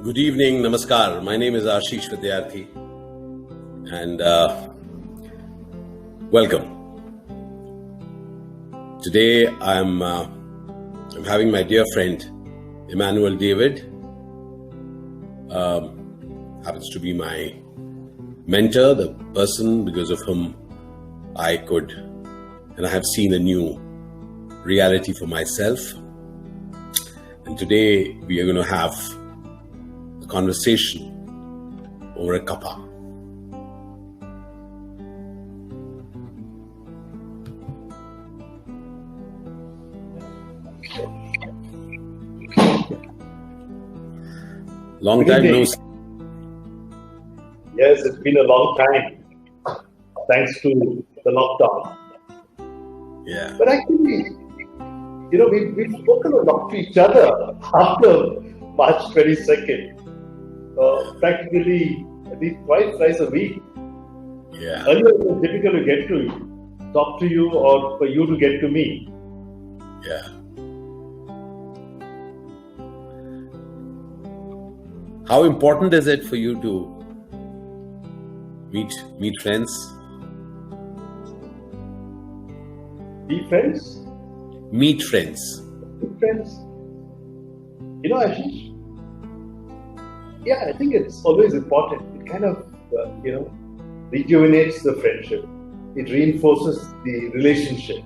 Good evening, namaskar. My name is Ashish Vidyarthi and welcome. Today I'm having my dear friend Emmanuel David. Happens to be my mentor, the person because of whom I have seen a new reality for myself. And today we are going to have a conversation over a cuppa. Long time no see. Yes, it's been a long time, thanks to the lockdown. Yeah. But actually, we've spoken a lot to each other after March 22nd. Practically, at least twice a week. Yeah. Earlier, it was difficult to get to talk to you or for you to get to me. Yeah. How important is it for you to meet friends? Be friends? Meet friends. Meet friends. Ashish, yeah, I think it's always important. It kind of, rejuvenates the friendship. It reinforces the relationship.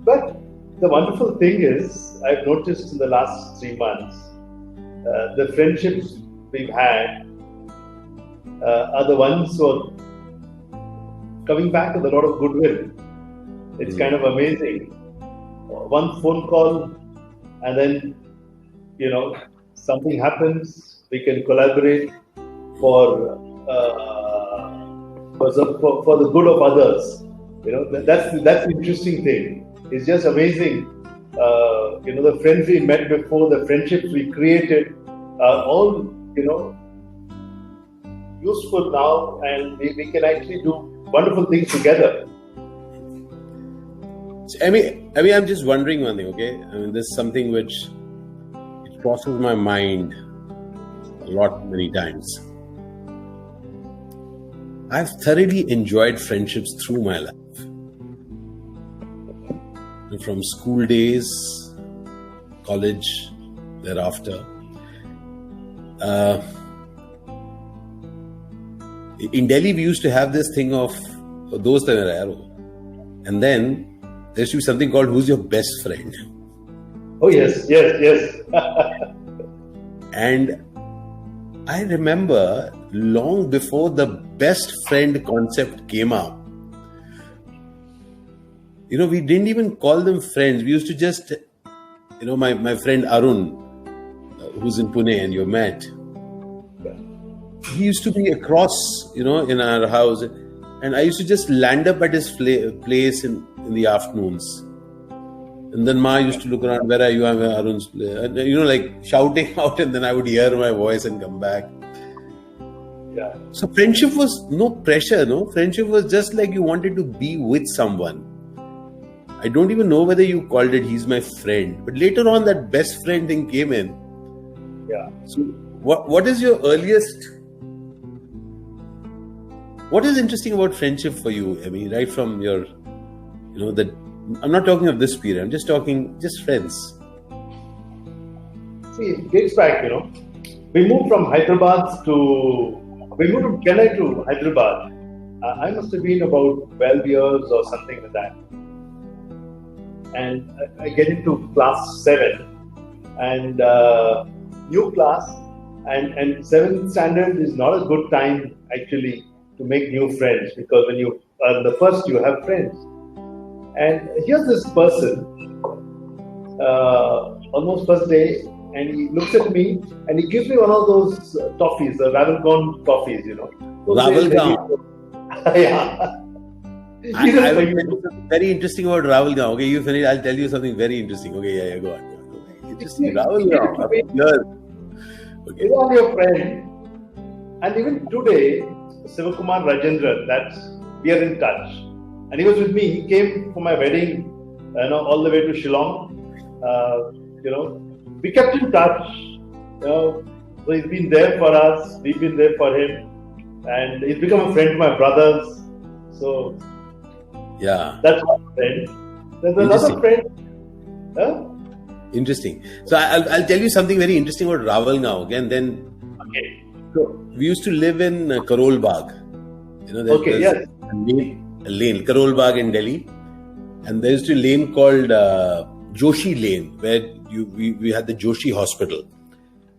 But the wonderful thing is, I've noticed in the last 3 months, the friendships we've had are the ones who are coming back with a lot of goodwill. It's kind of amazing. One phone call, and then, something happens. We can collaborate for the good of others. That's the interesting thing. It's just amazing. The friends we met before, the friendships we created, are all useful now, and we can actually do wonderful things together. I mean, I'm just wondering one thing, okay? This is something which it crosses my mind many times. I've thoroughly enjoyed friendships through my life. From school days, college, thereafter. In Delhi, we used to have this thing of dost hai mera yaar, and then there used to be something called who's your best friend. Oh yes. And I remember long before the best friend concept came up, we didn't even call them friends. We used to just, my friend Arun, who's in Pune and you met, he used to be across, in our house. And I used to just land up at his place in the afternoons. And then Ma used to look around, where are you? I'm at Arun's place. And, like shouting out, and then I would hear my voice and come back. Yeah. So friendship was no pressure, no? Friendship was just like you wanted to be with someone. I don't even know whether you called it, he's my friend. But later on, that best friend thing came in. Yeah. So what is your earliest... What is interesting about friendship for you? I mean, right from your, I'm not talking of this period. I'm just talking, friends. See, it dates back, We moved from Chennai to Hyderabad. I must have been about 12 years or something like that. And I get into class 7 and new class, and 7th standard is not a good time actually to make new friends, because when you are the first, you have friends. And here's this person, almost first day, and he looks at me and he gives me one of those toffees, the Ravalgone toffees, Ravalgone? Yeah. I will tell you something very interesting about Ravalgone. Okay, you finish. I'll tell you something very interesting. Okay, yeah, go on. Interesting. Ravalgone. Okay. You are your friend. And even today, Sivakumar Rajendran, we are in touch. And he was with me. He came for my wedding, all the way to Shillong. We kept in touch. So he's been there for us, we've been there for him, and he's become a friend to my brothers. So Yeah. that's one friend. There's another friend. Interesting. So I'll tell you something very interesting about Rawalgaon again. Then Okay. so we used to live in Karol Bagh. Okay, yes. A lane, Karol Bagh in Delhi, and there used to be a lane called Joshi Lane, where we had the Joshi Hospital.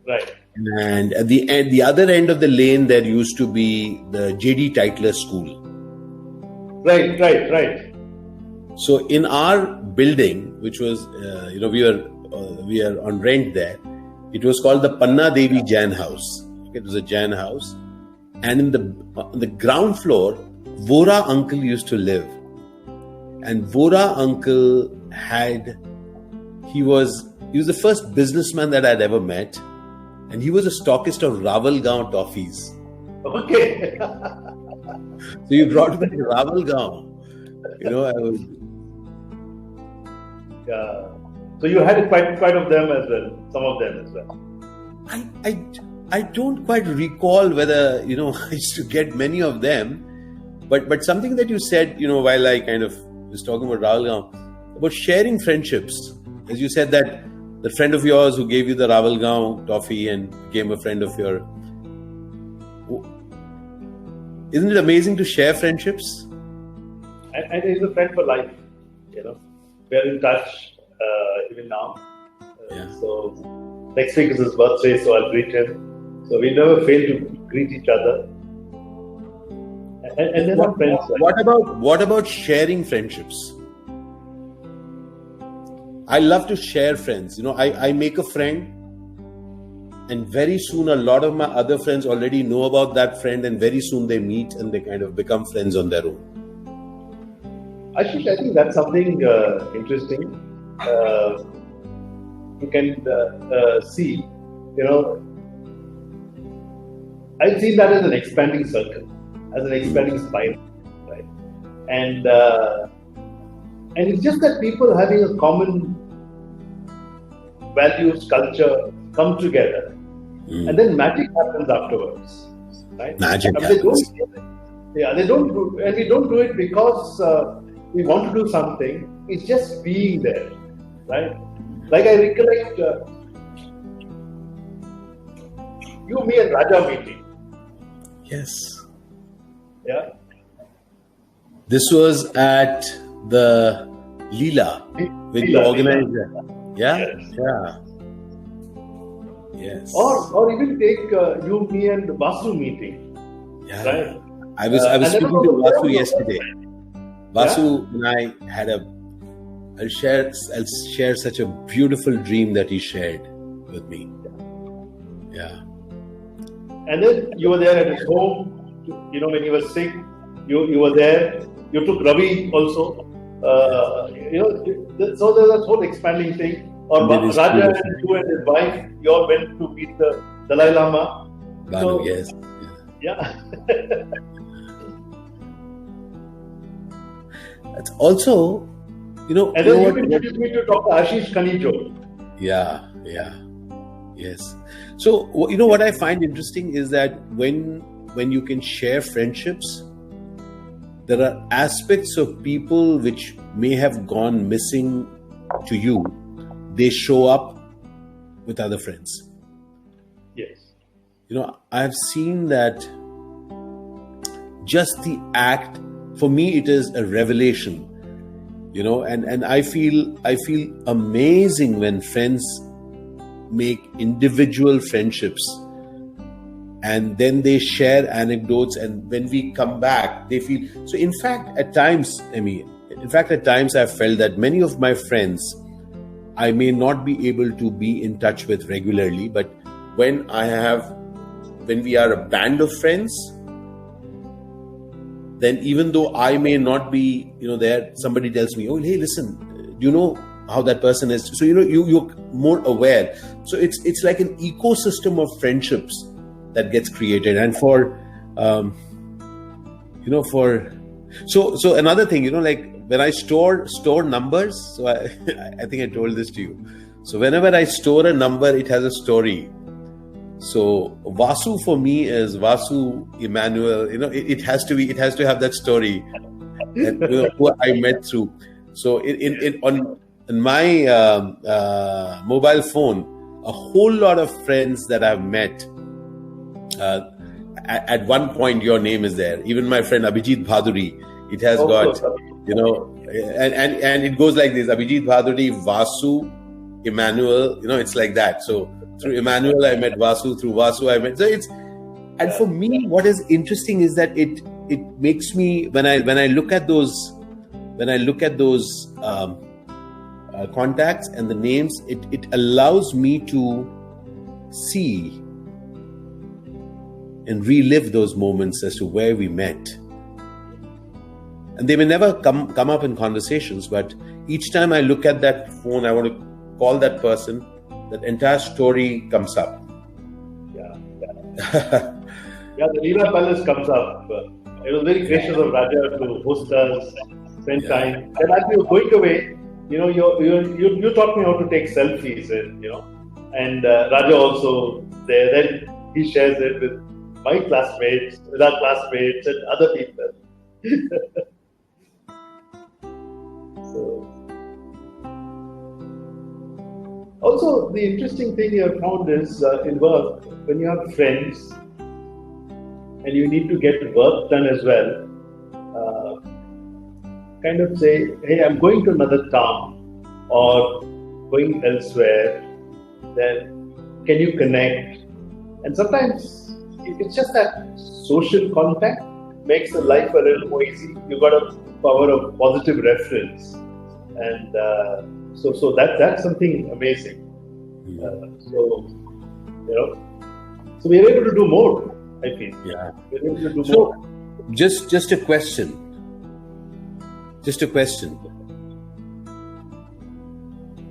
Right. And at the other end of the lane, there used to be the J.D. Titler School. Right. So in our building, which was, we are on rent there, it was called the Panna Devi Jain House. Okay, it was a Jain house. And on the ground floor, Vora uncle used to live. And Vora uncle he was the first businessman that I'd ever met. And he was a stockist of Rawalgaon toffees. Okay. So you brought me to Rawalgaon. I was... Yeah. So you had quite of them as well, some of them as well. I don't quite recall whether, I used to get many of them, but something that you said, while I kind of was talking about Rawalgaon, about sharing friendships. As you said that the friend of yours who gave you the Rawalgaon toffee and became a friend of your... Isn't it amazing to share friendships? And he's a friend for life, We're in touch even now. So next week is his birthday, so I'll greet him. So we never fail to greet each other. And then our friends. What about sharing friendships? I love to share friends. I make a friend, and very soon a lot of my other friends already know about that friend, and very soon they meet and they kind of become friends on their own. Ashish, I think that's something interesting. You can see, I see that as an expanding circle, as an expanding spiral, right? And it's just that people having a common values, culture come together, and then magic happens afterwards, right? Magic I mean, happens. they don't do, and we don't do it because we want to do something. It's just being there, right? Like I recollect you, me, and Raja meeting. Yes. Yeah. This was at the Leela with the organizer. Yeah? Yes. Yeah. Yes. Or even take you, me, and Vasu meeting. Yeah. Right. I was speaking to Vasu yesterday. Vasu and I had I'll share such a beautiful dream that he shared with me. Yeah. And then you were there at his home, when he was sick, you were there. You took Ravi also. So there's a whole expanding thing. Or Raja and you and his wife, you all went to meet the Dalai Lama. Bandhu, yes. Yeah. That's also, And then you introduced me to Dr. Ashish Kanijo. Yeah. Yes. So, what I find interesting is that when you can share friendships, there are aspects of people which may have gone missing to you. They show up with other friends. Yes. I've seen that just the act, for me, it is a revelation. And I feel amazing when friends make individual friendships and then they share anecdotes, and when we come back they feel so. In fact at times I've felt that many of my friends I may not be able to be in touch with regularly, but when we are a band of friends, then even though I may not be, there, somebody tells me, "Oh, hey, listen, do you know how that person is?" So you're more aware. So it's like an ecosystem of friendships that gets created, and so another thing, like when I store numbers. So I think I told this to you. So whenever I store a number, it has a story. So Vasu for me is Vasu Emmanuel. It has to have that story, and, who I met through. So on my mobile phone, a whole lot of friends that I've met. At one point, your name is there. Even my friend Abhijit Bhaduri, it has got, and it goes like this: Abhijit Bhaduri, Vasu, Emmanuel. It's like that. So through Emmanuel, I met Vasu. Through Vasu, I met. So and for me, what is interesting is that it makes me when I look at those contacts and the names, it allows me to see and relive those moments as to where we met. And they may never come up in conversations, but each time I look at that phone, I want to call that person, that entire story comes up. Yeah, the Leela Palace comes up. It was very gracious of Raja to host us, spend time. And as we were going away, you taught me how to take selfies, and Raja also there. Then he shares it with my classmates, with our classmates and other people. Also, the interesting thing you have found is in work, when you have friends and you need to get work done as well, kind of say, hey, I'm going to another town or going elsewhere, then can you connect? And sometimes it's just that social contact makes the life a little more easy. You've got a power of positive reference. And so that's something amazing. So we're able to do more, I feel. Yeah. We're able to do So, more. just a question.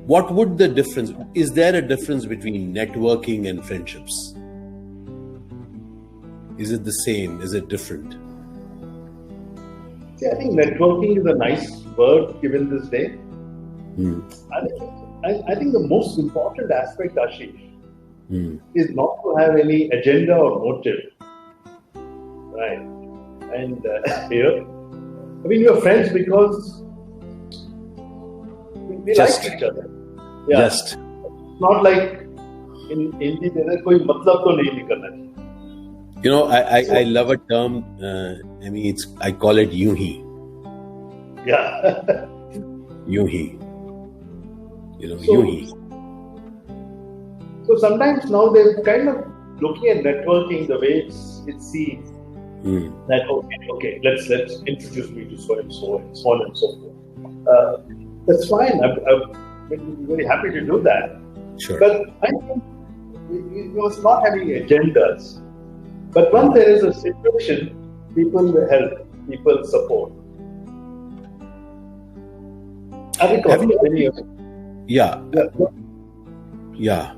What would the difference? Is there a difference between networking and friendships? Is it the same? Is it different? See, I think networking is a nice word given this day. I think the most important aspect, Ashish, is not to have any agenda or motive. Right. And you're friends because we like each other. Yeah. Just. Not like in Hindi, there's कोई मतलब तो नहीं निकलना चाहिए. I love a term. I call it यूं ही. Yeah. यूं ही. So, यूं ही. So sometimes now they're kind of looking at networking the way it's seen. That okay, let's introduce me to so and so on and so forth. That's fine. I'm very happy to do that. Sure. But I think we must not have any agendas. But when there is a situation, people help, people support. Have you? Yeah. Yeah.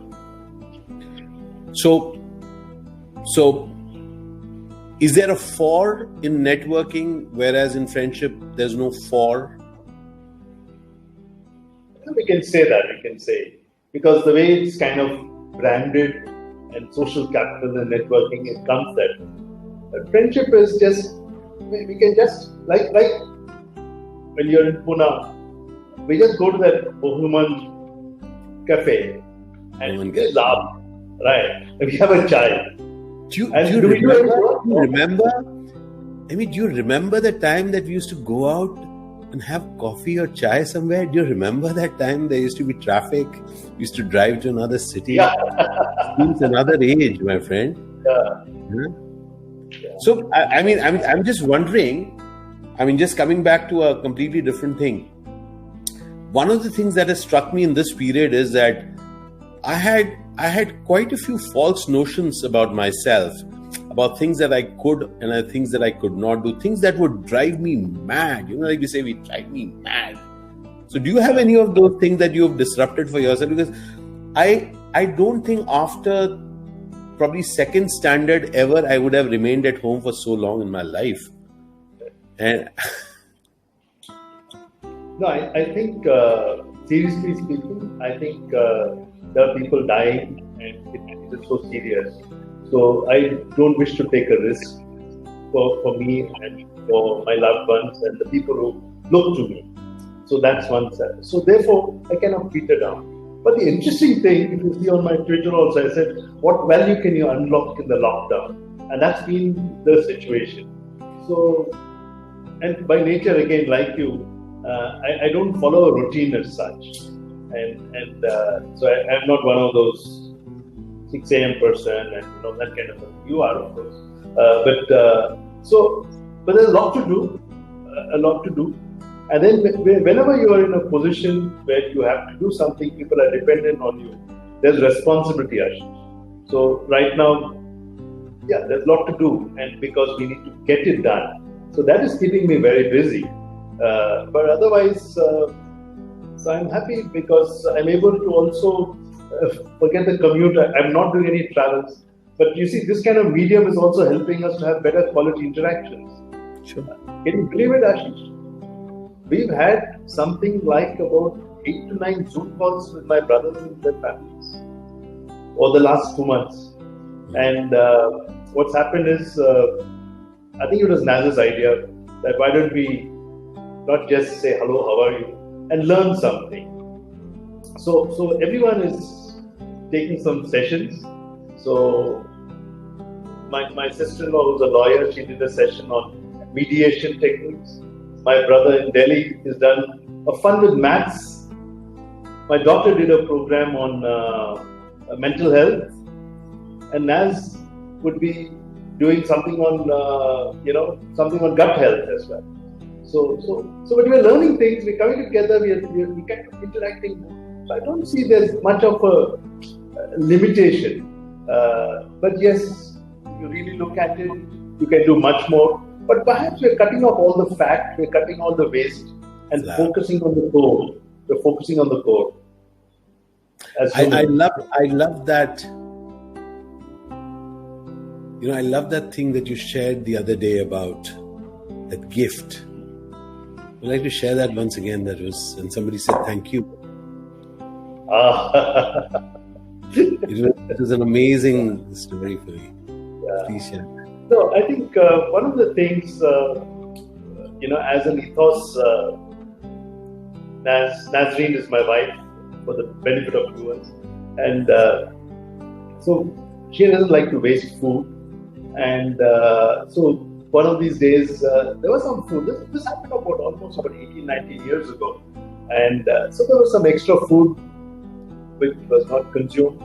So, is there a for in networking, whereas in friendship there's no for? We can say that. We can say because the way it's kind of branded and social capital and networking, it comes that. But friendship is just we can just like when you're in Pune, we just go to that Bohemian cafe and we laugh, right? And we have a chai. Do you remember? Do you remember the time that we used to go out and have coffee or chai somewhere? Do you remember that time there used to be traffic? We used to drive to another city. Yeah. It's another age, my friend. Yeah. So I'm just wondering. Just coming back to a completely different thing. One of the things that has struck me in this period is that I had quite a few false notions about myself, about things that I could and things that I could not do, things that would drive me mad. Like we say, we drive me mad. So do you have any of those things that you have disrupted for yourself? Because I don't think after probably second standard ever, I would have remained at home for so long in my life. And no, I think seriously speaking, I think there are people dying and it is so serious. So I don't wish to take a risk for me and for my loved ones and the people who look to me. So that's one side. So therefore, I cannot peter down. But the interesting thing, if you see on my Twitter also, I said, what value can you unlock in the lockdown? And that's been the situation. So, and by nature, again, like you, I don't follow a routine as such. And so I'm not one of those 6 a.m. person and that kind of thing. You are, of course. But there's a lot to do. And then whenever you are in a position where you have to do something, people are dependent on you. There's responsibility, Ashish. So right now, yeah, there's a lot to do, and because we need to get it done. So that is keeping me very busy. But otherwise, so I'm happy because I'm able to also forget the commute. I'm not doing any travels. But you see, this kind of medium is also helping us to have better quality interactions. Sure. Can you believe it, Ashish? We've had something like about 8 to 9 Zoom calls with my brothers and their families over the last 2 months. And what's happened is, I think it was Naz's idea that why don't we not just say hello, how are you, and learn something. So everyone is taking some sessions. So my sister-in-law, who's a lawyer, she did a session on mediation techniques. My brother in Delhi has done a fun with maths. My daughter did a program on mental health, and Naz would be doing something on something on gut health as well. So when we're learning things, we're coming together, we're kind of interacting. So I don't see there's much of a limitation. But yes, you really look at it, you can do much more. But perhaps we're cutting off all the fat, we're cutting all the waste, and focusing on the core. We're focusing on the core. I love that. I love that thing that you shared the other day about that gift. I'd like to share that once again. That was, and somebody said thank you. It was an amazing story for me. Yeah. Please share. So I think one of the things, as an ethos, Nazreen is my wife, for the benefit of viewers, and so she doesn't like to waste food, and so one of these days there was some food. This happened almost about 18, 19 years ago, and so there was some extra food which was not consumed,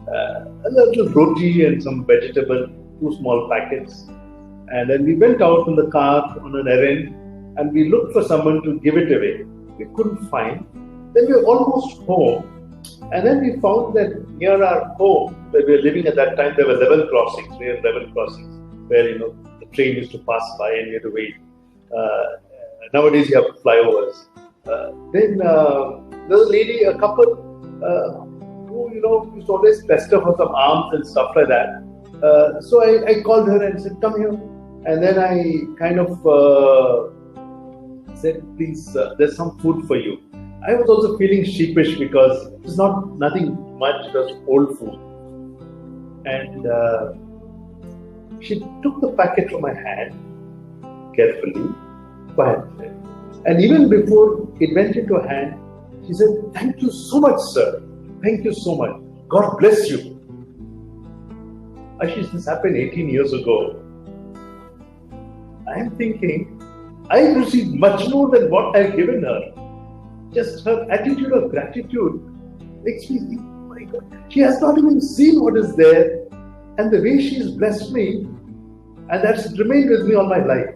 a little roti and some vegetable. 2 small packets, and then we went out in the car on an errand, and we looked for someone to give it away. We couldn't find. Then we were almost home, and then we found that near our home, where we were living at that time, there were level crossings. We had level crossings where the train used to pass by and we had to wait. Nowadays you have flyovers. Then there was a lady, a couple who used to always pester for some alms and stuff like that. So I called her and said, come here. And then I kind of said, please, there's some food for you. I was also feeling sheepish because it was nothing much, it was old food. And she took the packet from my hand carefully, quietly. And even before it went into her hand, she said, thank you so much, sir. Thank you so much. God bless you. Ashish, this happened 18 years ago. I am thinking, I received much more than what I've given her. Just her attitude of gratitude makes me think, oh my God, she has not even seen what is there, and the way she has blessed me, and that's remained with me all my life.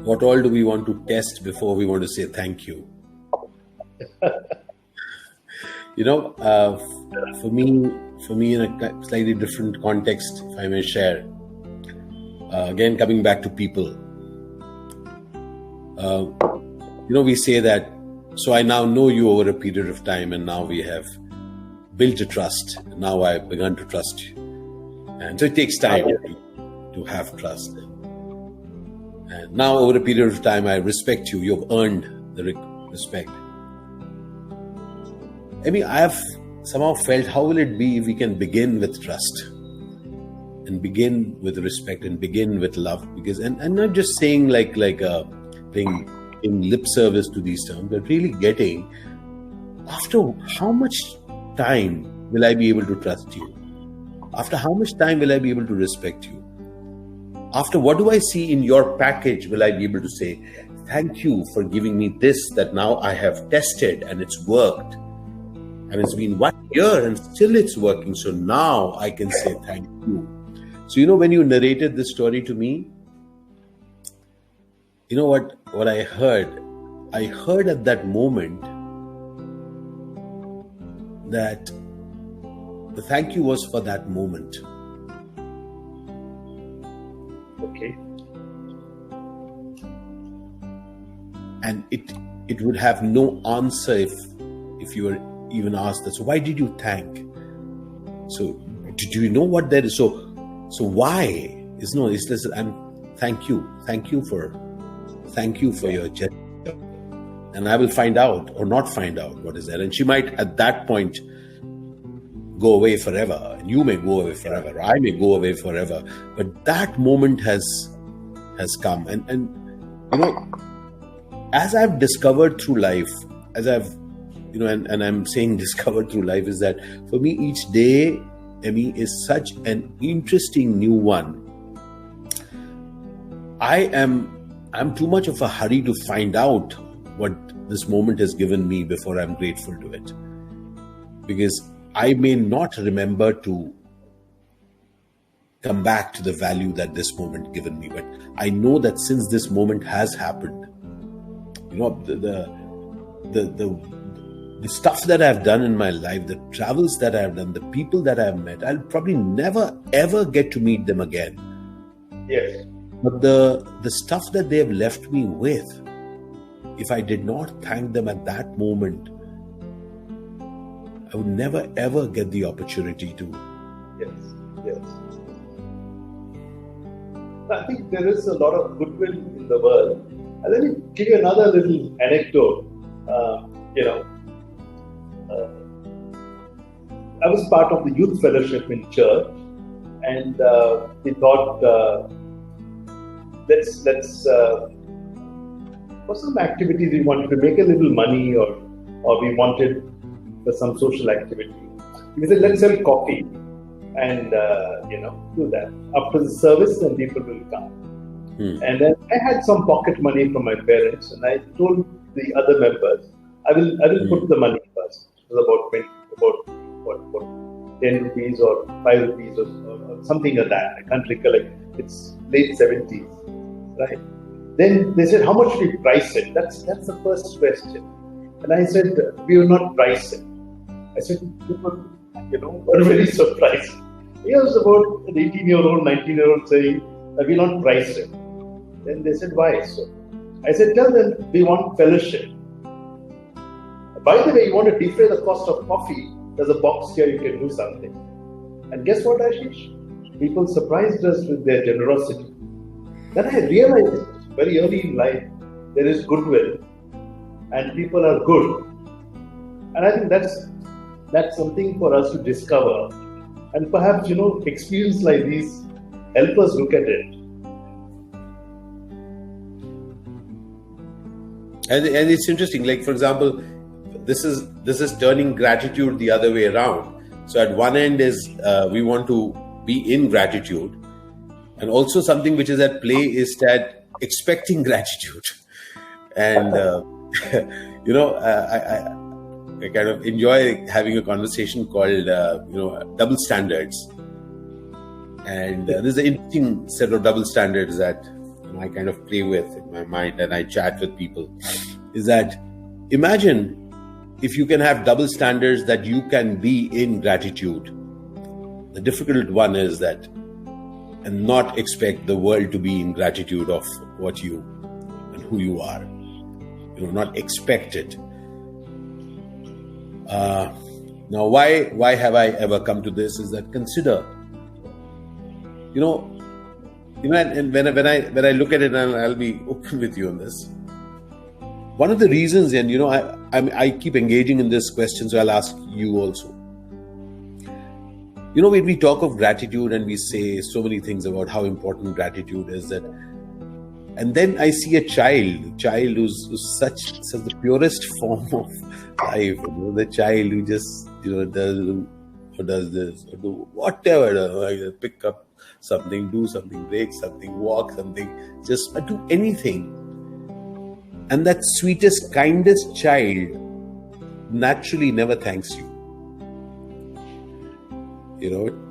What all do we want to test before we want to say thank you? For me, in a slightly different context, if I may share, again, coming back to people, we say that, so I now know you over a period of time, and now we have built a trust. Now I've begun to trust you. And so it takes time to have trust. And now over a period of time, I respect you. You've earned respect. I mean, I have somehow felt, how will it be if we can begin with trust and begin with respect and begin with love? Because, and not just saying like paying in lip service to these terms, but really getting, after how much time will I be able to trust you? After how much time will I be able to respect you? After what do I see in your package will I be able to say, thank you for giving me this that now I have tested and it's worked. And it's been 1 year and still it's working. So now I can say thank you. So, when you narrated this story to me, you know what I heard? I heard at that moment that the thank you was for that moment. Okay. And it would have no answer if you were even asked that. So why did you thank? So do you know what that is? So why? It's listen, thank you for your gesture. And I will find out or not find out what is there. And she might at that point go away forever. And you may go away forever. I may go away forever. But that moment has come. And as I've discovered through life, as I've, and I'm saying discovered through life, is that for me each day, Emmy, is such an interesting new one. I'm too much of a hurry to find out what this moment has given me before I'm grateful to it. Because I may not remember to come back to the value that this moment given me. But I know that since this moment has happened, the stuff that I've done in my life, the travels that I've done, the people that I've met, I'll probably never ever get to meet them again. Yes. But the stuff that they have left me with, if I did not thank them at that moment, I would never ever get the opportunity to. Yes. I think there is a lot of goodwill in the world. And let me give you another little anecdote. I was part of the youth fellowship in church, and we thought, let's for some activities we wanted to make a little money, or we wanted for some social activity. We said, let's sell coffee and do that after the service, then people will come. And then I had some pocket money from my parents, and I told the other members, I will put the money first. It was about 10 rupees or 5 rupees or something like that. I can't recollect. It's late 70s, right? Then they said, how much should we price it? That's the first question. And I said, we will not price it. I said, people, were very surprised. He was about an 18-year-old, 19-year-old saying, we will not price it. Then they said, why so? I said, tell them we want fellowship. By the way, you want to defray the cost of coffee, there's a box here, you can do something. And guess what, Ashish? People surprised us with their generosity. Then I realized very early in life, there is goodwill and people are good. And I think that's something for us to discover. And perhaps, experience like these help us look at it. And it's interesting, like, for example, this is turning gratitude the other way around. So at one end is we want to be in gratitude, and also something which is at play is that expecting gratitude. And I kind of enjoy having a conversation called double standards. And there's an interesting set of double standards that I kind of play with in my mind, and I chat with people. Is that, imagine if you can have double standards that you can be in gratitude. The difficult one is that, and not expect the world to be in gratitude of what you and who you are. Not expect it. Now, why have I ever come to this? Is that, consider, and when I look at it, and I'll be open with you on this. One of the reasons, and I keep engaging in this question, so I'll ask you also. When we talk of gratitude and we say so many things about how important gratitude is, and then I see a child who's such the purest form of life, the child who just does this, or do whatever, pick up something, do something, break something, walk something, just do anything. And that sweetest, kindest child naturally never thanks you.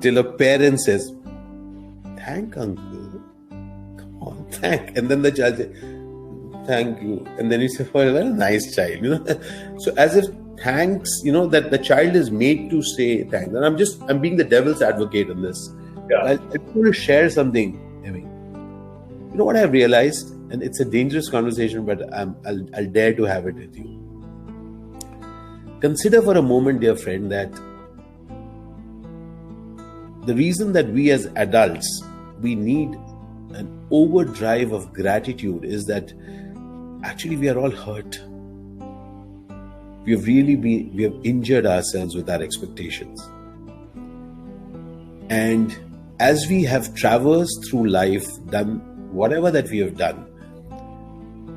Till a parent says, "Thank uncle, come on, thank." And then the child says, "Thank you." And then you say, "Oh, what a nice child." So as if thanks, that the child is made to say thanks. And I'm being the devil's advocate in this. Yeah. I want to share something, Emmy. What I've realized, and it's a dangerous conversation, but I'll dare to have it with you. Consider for a moment, dear friend, that the reason that we as adults, we need an overdrive of gratitude is that actually we are all hurt. We have injured ourselves with our expectations. And as we have traversed through life, done whatever that we have done,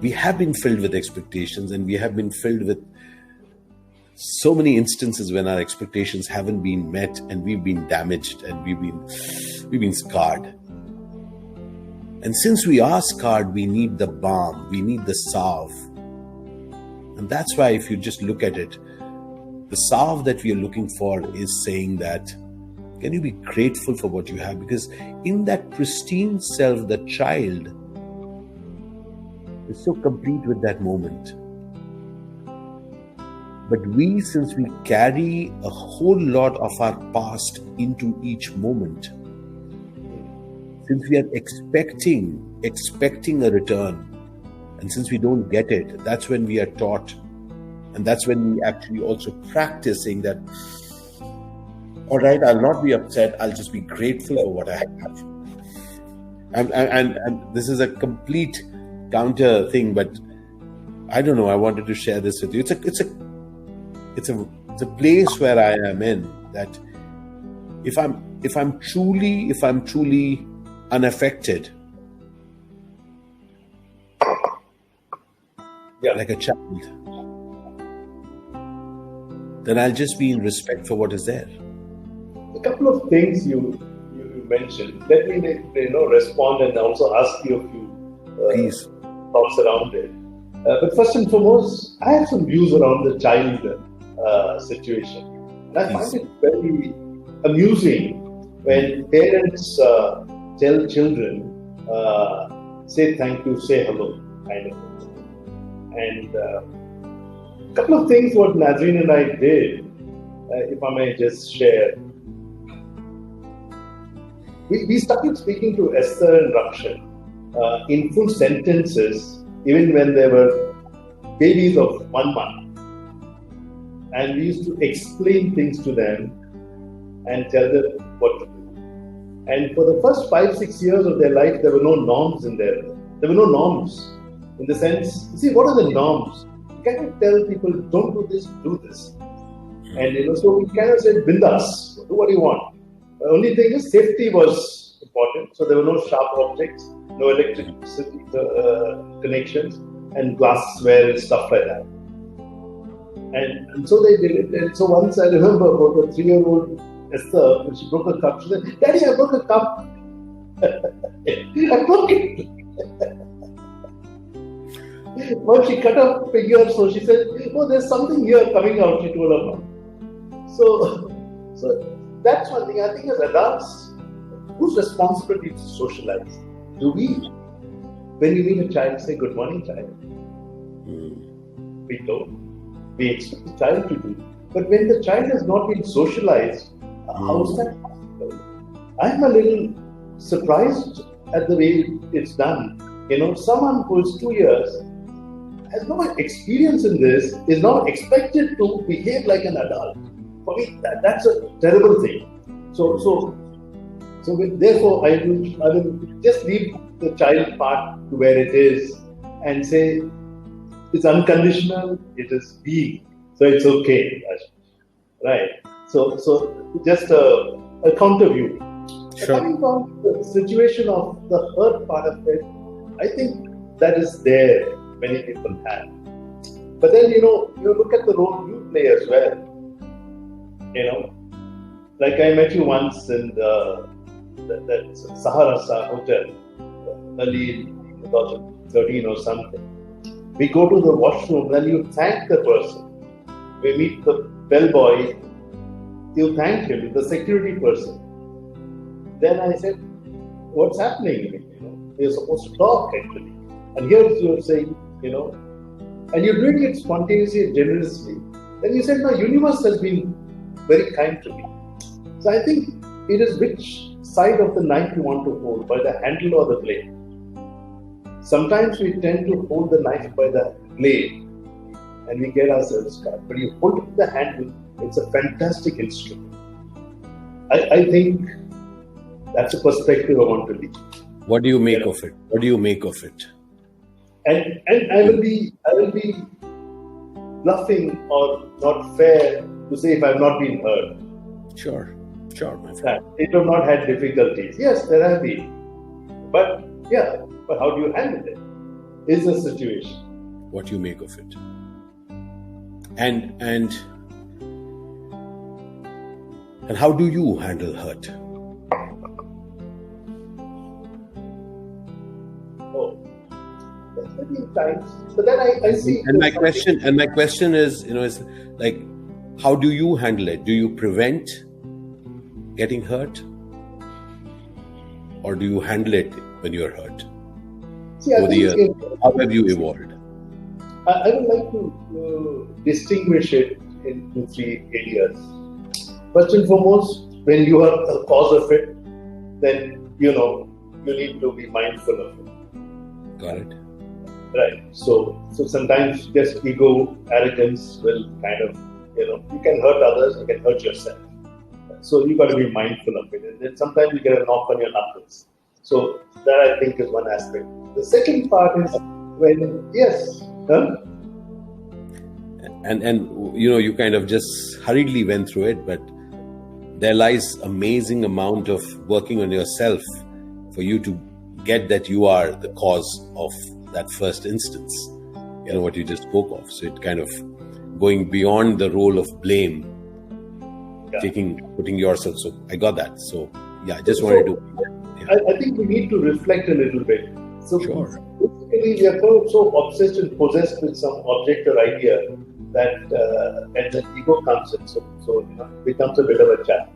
we have been filled with expectations, and we have been filled with so many instances when our expectations haven't been met, and we've been damaged, and we've been scarred. And since we are scarred, we need the balm, we need the salve. And that's why, if you just look at it, the salve that we are looking for is saying that, can you be grateful for what you have? Because in that pristine self, the child is so complete with that moment. But we, since we carry a whole lot of our past into each moment, since we are expecting a return, and since we don't get it, that's when we are taught, and that's when we actually also practice saying that, all right, I'll not be upset, I'll just be grateful for what I have. And this is a complete counter thing, but I don't know, I wanted to share this with you. It's a place where I am in, that if I'm truly unaffected, like a child, then I'll just be in respect for what is there. A couple of things you mentioned. Let me respond and also ask you a few Please. Thoughts around it. But first and foremost, I have some views around the child situation. And I find it very amusing when parents tell children, say thank you, say hello, kind of. And a couple of things what Nazreen and I did, if I may just share. We started speaking to Esther and Rakshan in full sentences, even when they were babies of 1 month. And we used to explain things to them and tell them what to do. And for the first 5-6 years of their life, there were no norms in there. There were no norms in the sense, you see, what are the norms? You cannot tell people, don't do this, do this. And so we kind of said, bindas, do what you want. The only thing is safety was important. So there were no sharp objects, no electricity connections, and glassware and stuff like that. And so they did it. And so once I remember about a 3-year-old Esther, when she broke a cup, she said, "Daddy, I broke a cup." I broke it. Well, she cut her finger, so she said, "Oh, there's something here coming out," she told her mom. So that's one thing. I think as adults, whose responsibility is to socialize? Do we, when we meet a child, say, "Good morning, child"? We don't. We expect the child to do. But when the child has not been socialized, how is that possible? I'm a little surprised at the way it's done. Someone who is 2 years has no experience in this is now expected to behave like an adult. For me, that's a terrible thing. So therefore, I will just leave the child part to where it is and say, It's unconditional. It is being. So it's okay, right? So just a counter view. Sure. Coming from the situation of the hurt part of it, I think that is there. Many people have. But then you look at the role you play as well. Like I met you once in the Saharasa Hotel, early in 2013 or something. We go to the washroom, then you thank the person. We meet the bellboy, you thank him, the security person. Then I said, what's happening? We're supposed to talk actually. And here you're saying, and you're doing it spontaneously and generously. Then you said, no, universe has been very kind to me. So I think it is which side of the knife you want to hold, by the handle or the blade. Sometimes we tend to hold the knife by the blade and we get ourselves cut. But you hold the handle, it's a fantastic instrument. I think that's a perspective I want to leave. What do you make of it? What do you make of it? And I will be bluffing or not fair to say if I've not been hurt. Sure, my friend. It have not had difficulties. Yes, there have been. But how do you handle it? Is the situation. What you make of it. And how do you handle hurt? Many times. But then I see. And my question is, is like, how do you handle it? Do you prevent getting hurt, or do you handle it when you're hurt? Over the years, how have you evolved? I would like to distinguish it into three areas. First and foremost, when you are the cause of it, then you need to be mindful of it. Got it. Right. So sometimes just ego, arrogance will kind of, you can hurt others, you can hurt yourself. So you got to be mindful of it. And then sometimes you get a knock on your knuckles. So that I think is one aspect. The second part is when, yes. Huh? And you kind of just hurriedly went through it, but there lies amazing amount of working on yourself for you to get that you are the cause of that first instance, what you just spoke of. So it kind of going beyond the role of blame, putting yourself. So I got that. So I just wanted to. Yeah. I think we need to reflect a little bit. So sure. Basically, we are so obsessed and possessed with some object or idea that and the ego comes in. So it becomes a bit of a challenge,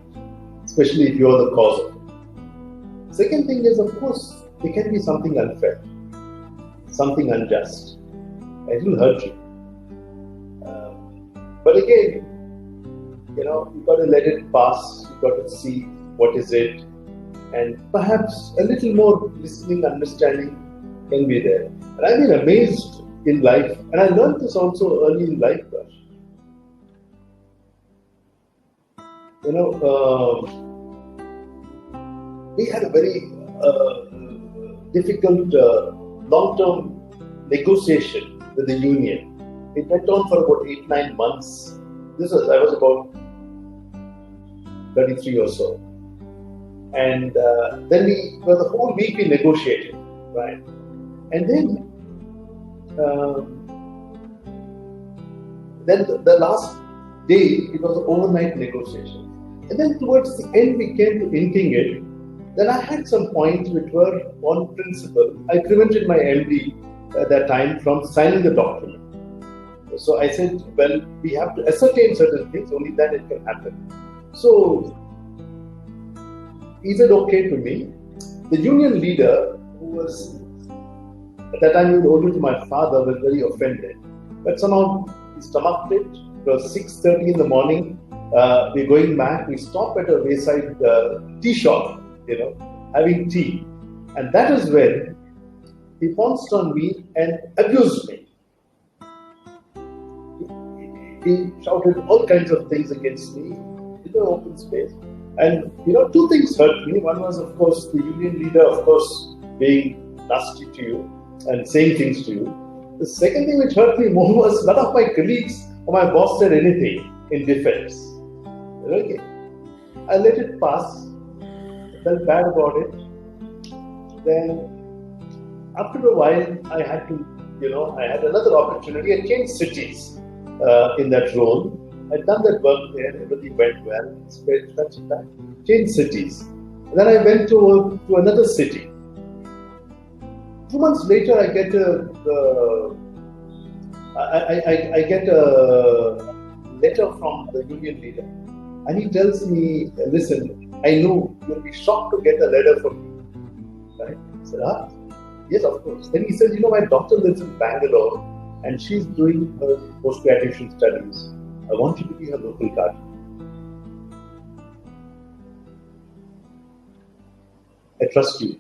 especially if you are the cause of it. Second thing is, of course, there can be something unfair, something unjust. It will hurt you. But again, you've got to let it pass. You've got to see what is it. And perhaps a little more listening, understanding can be there. And I've been amazed in life. And I learned this also early in life. We had a very difficult long-term negotiation with the union. It went on for about 8-9 months. I was about 33 or so. And then the whole week we negotiated, right? And then the last day, it was an overnight negotiation. And then towards the end, we came to inking it. Then I had some points which were on principle. I prevented my MD at that time from signing the document. So I said, well, we have to ascertain certain things, only then it can happen. So he said, okay to me. The union leader, who was at that time older to my father, was very offended. But somehow he stomached it. It was 6:30 in the morning. We're going back. We stop at a wayside tea shop, having tea. And that is when he pounced on me and abused me. He shouted all kinds of things against me in the open space. And, two things hurt me. One was, of course, the union leader, of course, being nasty to you and saying things to you. The second thing which hurt me more was none of my colleagues or my boss said anything in defense. Okay. I let it pass. I felt bad about it. Then, after a while, I had to, I had another opportunity. I changed cities in that role. I'd done that work there. Everything went well. Spent time. Changed cities. And then I went to another city. 2 months later, I get a letter from the union leader, and he tells me, "Listen, I know you'll be shocked to get a letter from me." Right? I said, yes, of course. Then he says, my daughter lives in Bangalore, and she's doing her post-graduation studies. I want you to be her local guardian. I trust you.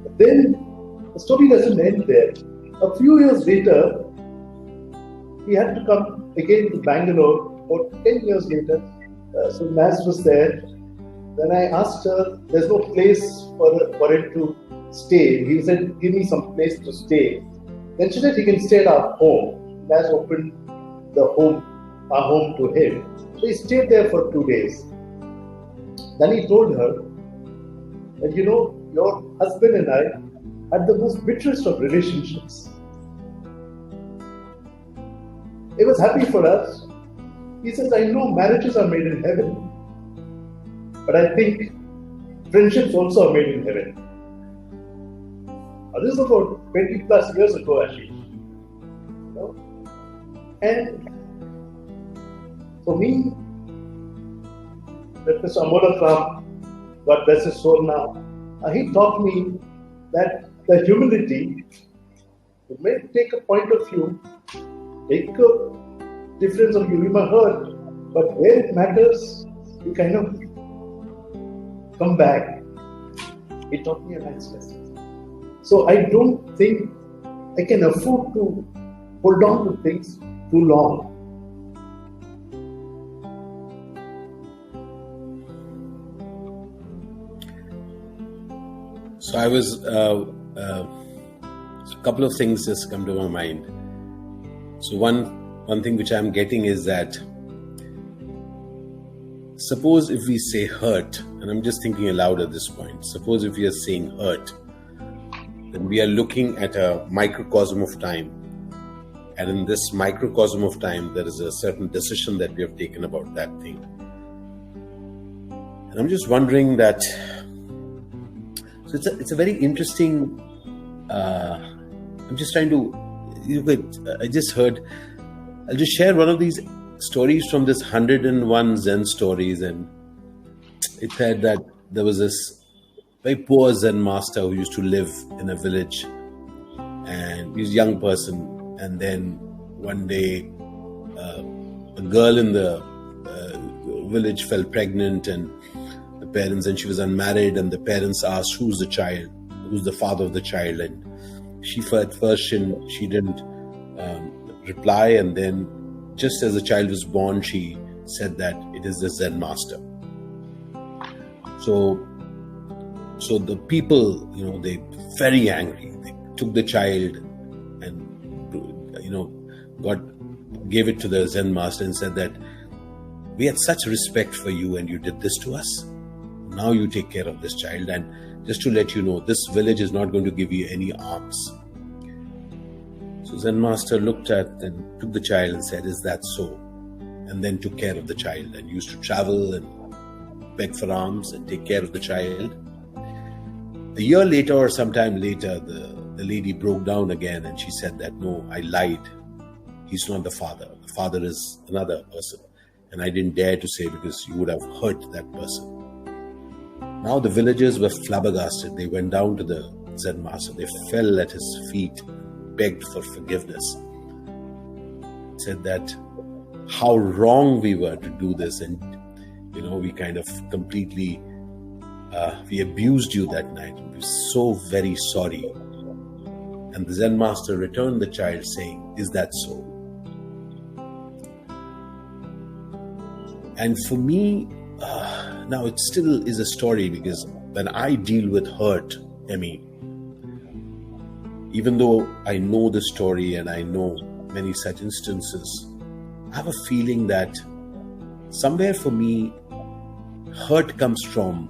But then the story doesn't end there. A few years later, he had to come again to Bangalore. About 10 years later, so Naz was there. Then I asked her, there's no place for him to stay. He said, give me some place to stay. Then she said, he can stay at our home. Naz opened our home to him. So he stayed there for 2 days. Then he told her that, your husband and I had the most bitterest of relationships. It was happy for us. He says, I know marriages are made in heaven, but I think friendships also are made in heaven. Now, this is about 20 plus years ago, Ashish. And for me, that Mr. Amolakram, God bless his soul now, he taught me that the humility, you may take a point of view, take a difference of view, you may hurt, but where it matters, you kind of come back. It taught me a nice lesson. So I don't think I can afford to hold on to things too long. So I was, a couple of things just come to my mind. So one thing which I'm getting is that, suppose if we say hurt, and I'm just thinking aloud at this point, suppose if we are saying hurt, then we are looking at a microcosm of time. And in this microcosm of time, there is a certain decision that we have taken about that thing. And I'm just wondering that, so it's a very interesting, I'm just trying to, I just heard, I'll just share one of these stories from this 101 Zen stories. And it said that there was this very poor Zen master who used to live in a village, and he was a young person. And then one day, a girl in the village fell pregnant, and she was unmarried, and the parents asked, who's the father of the child? And she didn't reply, and then just as the child was born, she said that it is the Zen master. So the people, they very angry. They took the child and gave it to the Zen master and said that we had such respect for you and you did this to us. Now you take care of this child, and just to let you know, this village is not going to give you any alms. So Zen master looked at and took the child and said, is that so? And then took care of the child and used to travel and beg for alms and take care of the child. A year later or sometime later, the lady broke down again and she said that, no, I lied. He's not the father. The father is another person. And I didn't dare to say because you would have hurt that person. Now the villagers were flabbergasted. They went down to the Zen master. They fell at his feet, begged for forgiveness. Said that how wrong we were to do this, and we kind of completely we abused you that night. We're so very sorry. And the Zen master returned the child saying, is that so? And for me, Now, it still is a story, because when I deal with hurt, Emmy, even though I know the story and I know many such instances, I have a feeling that somewhere for me, hurt comes from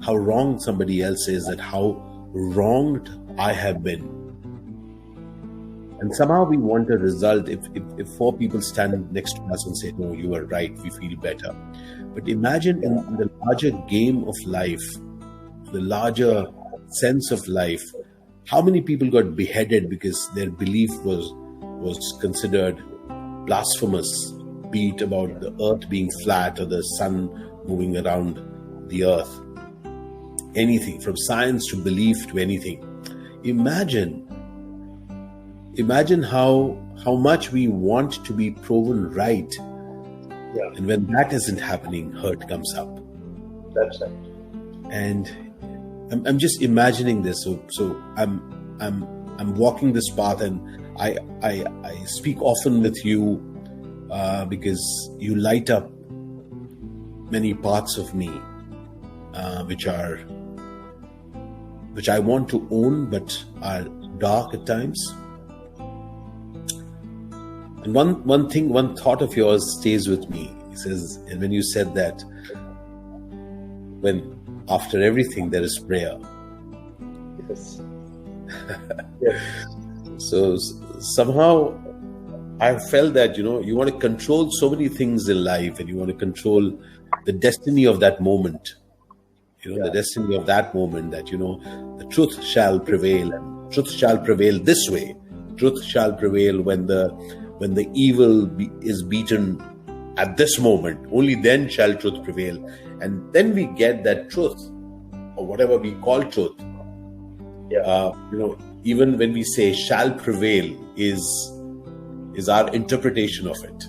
how wrong somebody else is, and how wronged I have been. And somehow we want a result. If four people stand next to us and say, no, you are right, we feel better. But imagine in the larger game of life, the larger sense of life, how many people got beheaded because their belief was considered blasphemous, be it about the earth being flat or the sun moving around the earth. Anything, from science to belief to anything. Imagine how much we want to be proven right. Yeah. And when that isn't happening, hurt comes up. That's right. And I'm just imagining this. So I'm walking this path, and I speak often with you because you light up many parts of me, which I want to own, but are dark at times. And one thought of yours stays with me. He says, and when you said that, when after everything there is prayer. Yes. Yes. So somehow I felt that, you want to control so many things in life, and you want to control the destiny of that moment. The destiny of that moment, that, the truth shall prevail, and truth shall prevail this way. Truth shall prevail when the evil is beaten at this moment. Only then shall truth prevail. And then we get that truth, or whatever we call truth. Yeah. Even when we say shall prevail is our interpretation of it.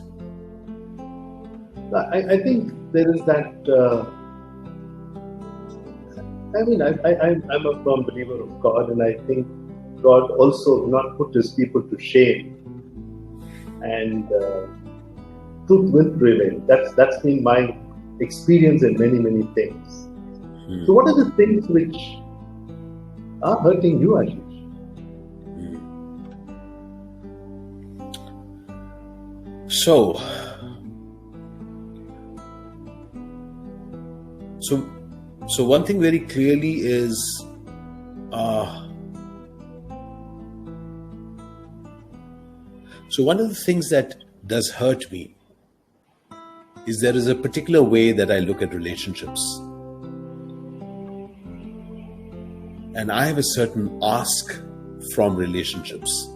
I think there is that. I'm a firm believer of God, and I think God also will not put His people to shame, and truth will prevail. That's been my experience in many things. So, what are the things which are hurting you, Ashish? So one thing very clearly is so one of the things that does hurt me is there is a particular way that I look at relationships. And I have a certain ask from relationships.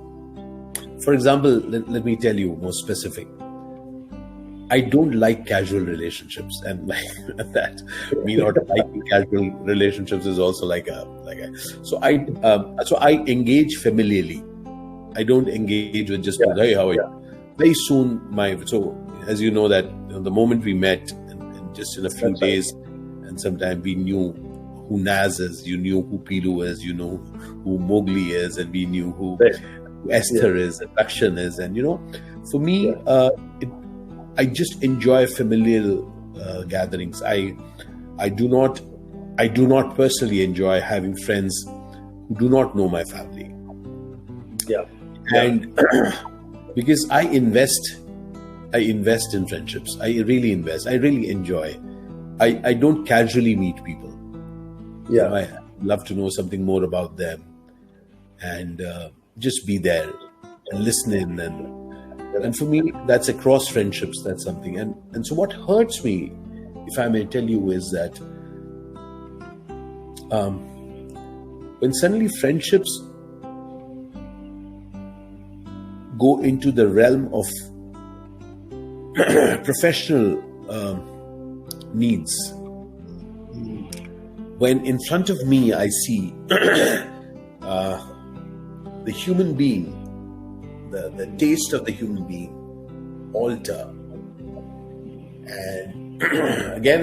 For example, let me tell you more specific. I don't like casual relationships, and that me not liking casual relationships is also so I engage familiarly. I don't engage with just hey, how are you? Very soon, as you know that the moment we met, and just in a few days, and sometime we knew who Naz is, you knew who Pilu is, you know who Mowgli is, and we knew who Esther is, and Rakshan is, and for me, I just enjoy familial gatherings. I do not personally enjoy having friends who do not know my family. And because I invest in friendships. I really invest. I really enjoy. I don't casually meet people. I love to know something more about them, and just be there and listen in, and for me that's across friendships. That's something. And so what hurts me, if I may tell you, is that when suddenly friendships go into the realm of professional needs, when in front of me I see the human being, the taste of the human being alter, and again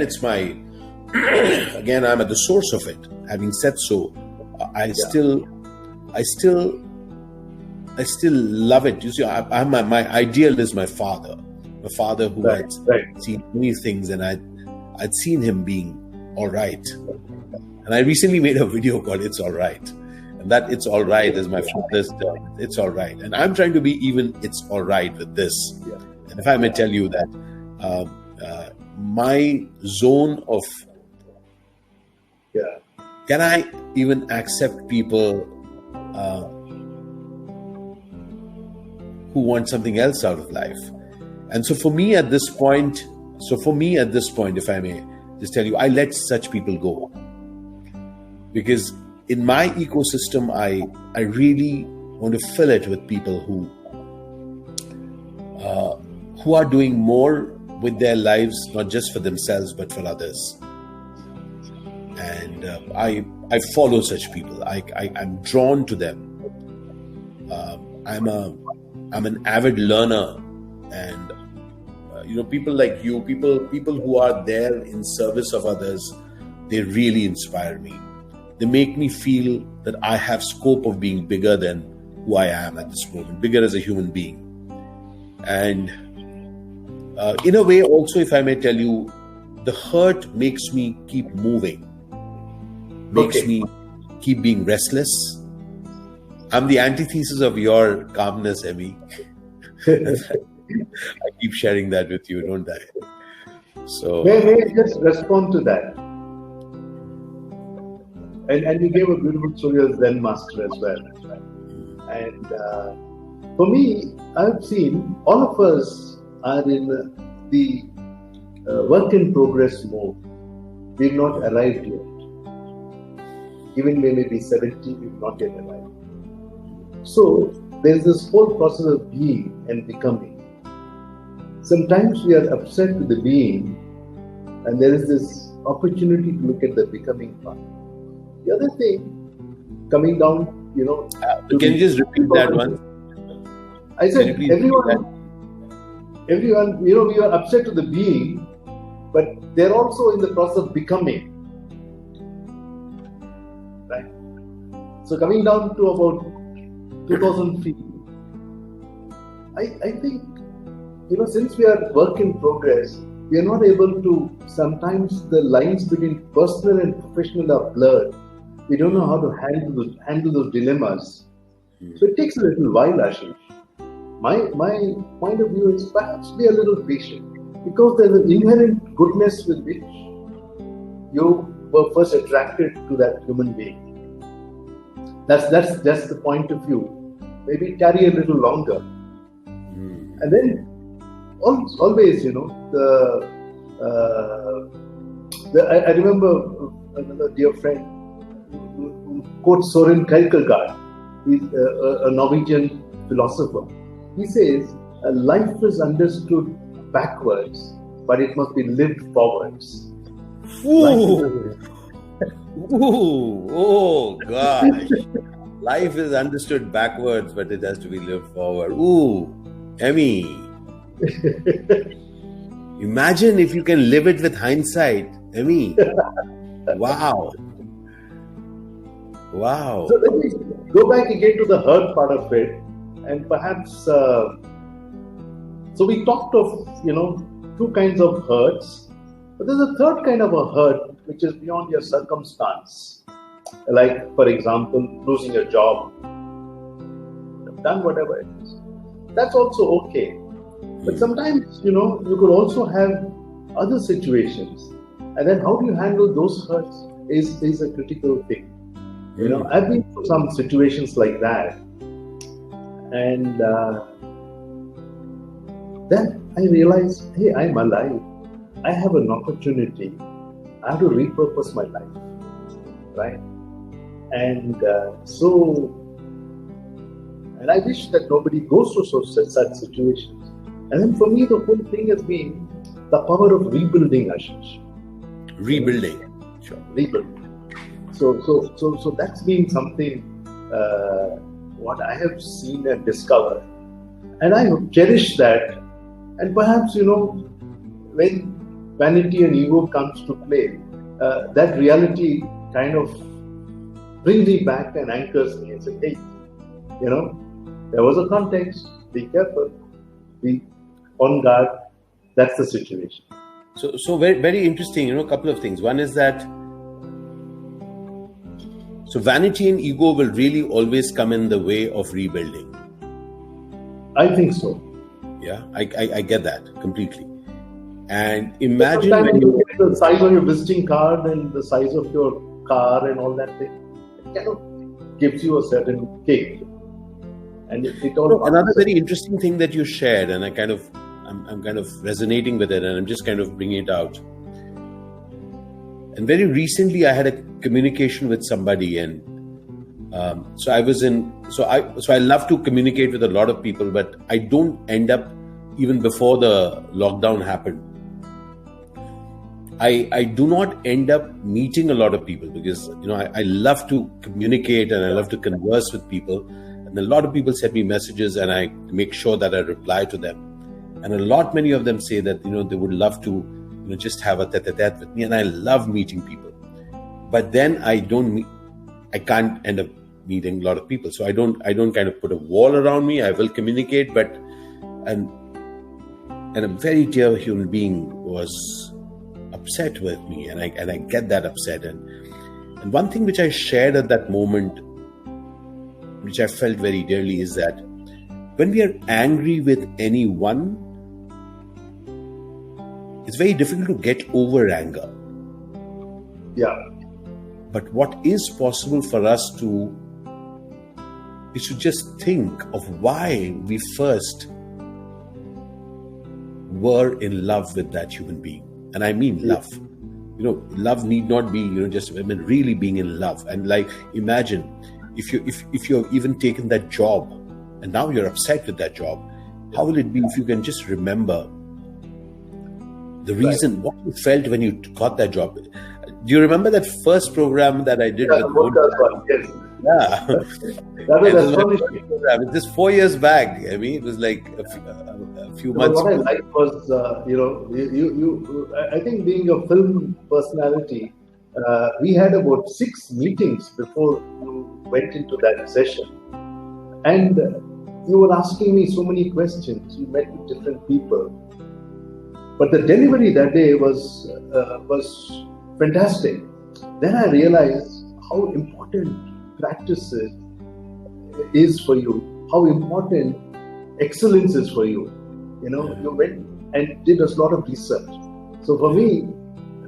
I'm at the source of it. Having said so, I still love it. You see, my ideal is my father. A father who Right, had right. seen many things, and I'd seen him being all right. And I recently made a video called "It's All Right," and that "It's All Right" is my father's term. It's all right, and I'm trying to be even. It's all right with this. Yeah. And if I may tell you that my zone of Yeah. can I even accept people who want something else out of life? And so for me at this point, if I may just tell you, I let such people go. Because in my ecosystem, I really want to fill it with people who are doing more with their lives, not just for themselves, but for others. And I follow such people. I'm drawn to them. I'm an avid learner, and people like you, people who are there in service of others, they really inspire me. They make me feel that I have scope of being bigger than who I am at this moment, bigger as a human being. And in a way, also, if I may tell you, the hurt makes me keep moving, makes me keep being restless. I'm the antithesis of your calmness, Emmy. I keep sharing that with you, don't I? So May I just respond to that? And you gave a beautiful story of Zen master as well. And for me, I've seen all of us are in the work in progress mode. We've not arrived yet. Even we may be 70, we've not yet arrived. So there's this whole process of being and becoming. Sometimes we are upset with the being, and there is this opportunity to look at the becoming part. The other thing, coming down, can you just repeat that one? I said, everyone, we are upset with the being, but they're also in the process of becoming. Right? So coming down to about 2,000 feet, I think, since we are work in progress, we are not able to, sometimes the lines between personal and professional are blurred. We don't know how to handle those dilemmas. So it takes a little while, Ashish. My point of view is perhaps be a little patient, because there's an inherent goodness with which you were first attracted to that human being. That's the point of view. Maybe carry a little longer. And then always, I remember another dear friend who quotes Soren Kierkegaard. He's a Norwegian philosopher. He says, life is understood backwards, but it must be lived forwards. Ooh. Ooh. Oh, gosh. Life is understood backwards, but it has to be lived forward. Ooh, Emmy. Imagine if you can live it with hindsight, Emmy. Wow. So let me go back again to the hurt part of it, and perhaps so we talked of two kinds of hurts, but there's a third kind of a hurt which is beyond your circumstance. Like, for example, losing a job, done whatever it is. That's also okay. But sometimes, you could also have other situations. And then how do you handle those hurts is a critical thing. I've been through some situations like that. And then I realized, hey, I'm alive. I have an opportunity. I have to repurpose my life. Right? And and I wish that nobody goes through such situations. And then for me, the whole thing has been the power of rebuilding, Ashish. Rebuilding. Sure. Rebuilding. So that's been something what I have seen and discovered. And I cherish that. And perhaps, when vanity and ego comes to play, that reality kind of brings me back and anchors me and says, hey, there was a context, be careful, be on guard, That's the situation. So very, very interesting, a couple of things. One is that, so vanity and ego will really always come in the way of rebuilding. I think so. Yeah, I get that completely. And imagine when when you get the size of your visiting card and the size of your car and all that thing, it kind of gives you a certain kick. And it all another very interesting thing that you shared, and I'm kind of resonating with it, and I'm just kind of bringing it out. And very recently, I had a communication with somebody, and so I love to communicate with a lot of people, but I don't end up, even before the lockdown happened, I do not end up meeting a lot of people because I love to communicate and I love to converse with people. And a lot of people send me messages and I make sure that I reply to them. And many of them say that, they would love to, just have a tete-a-tete with me. And I love meeting people. But then I can't end up meeting a lot of people. So I don't kind of put a wall around me. I will communicate, and a very dear human being was upset with me. And I get that upset. And one thing which I shared at that moment, which I felt very dearly, is that when we are angry with anyone, it's very difficult to get over anger. Yeah. But what is possible for us is to just think of why we first were in love with that human being. And I mean love. Love need not be, just really being in love. And like, imagine if you've even taken that job and now you're upset with that job, how will it be if you can just remember the reason, what you felt when you got that job? Do you remember that first program that I did? Yes. Yeah. That was astonishing. It's just 4 years back. I mean, it was like a few months. What I liked was, I think being a film personality, we had about 6 meetings before you went into that session. And you were asking me so many questions. You met with different people. But the delivery that day was fantastic. Then I realized how important practice is for you, how important excellence is for you. You went and did a lot of research. So for me,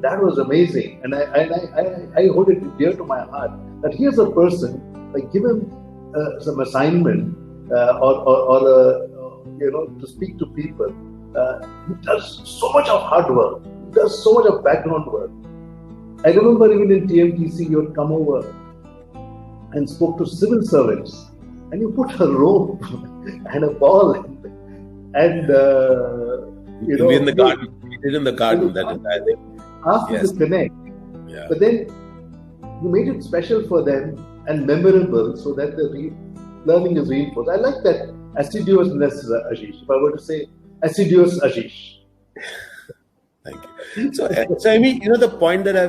that was amazing, and I hold it dear to my heart. That here's a person, like, give him some assignment to speak to people. He does so much of hard work, he does so much of background work. I remember even in TMTC, you would come over and spoke to civil servants, and you put a rope and a ball, and in the garden. We did in the garden that entire thing. Asked them to connect, yeah. But then you made it special for them and memorable, so that the learning is reinforced. I like that assiduousness, Ashish. If I were to say assiduous Ashish. Thank you. So I mean, the point that I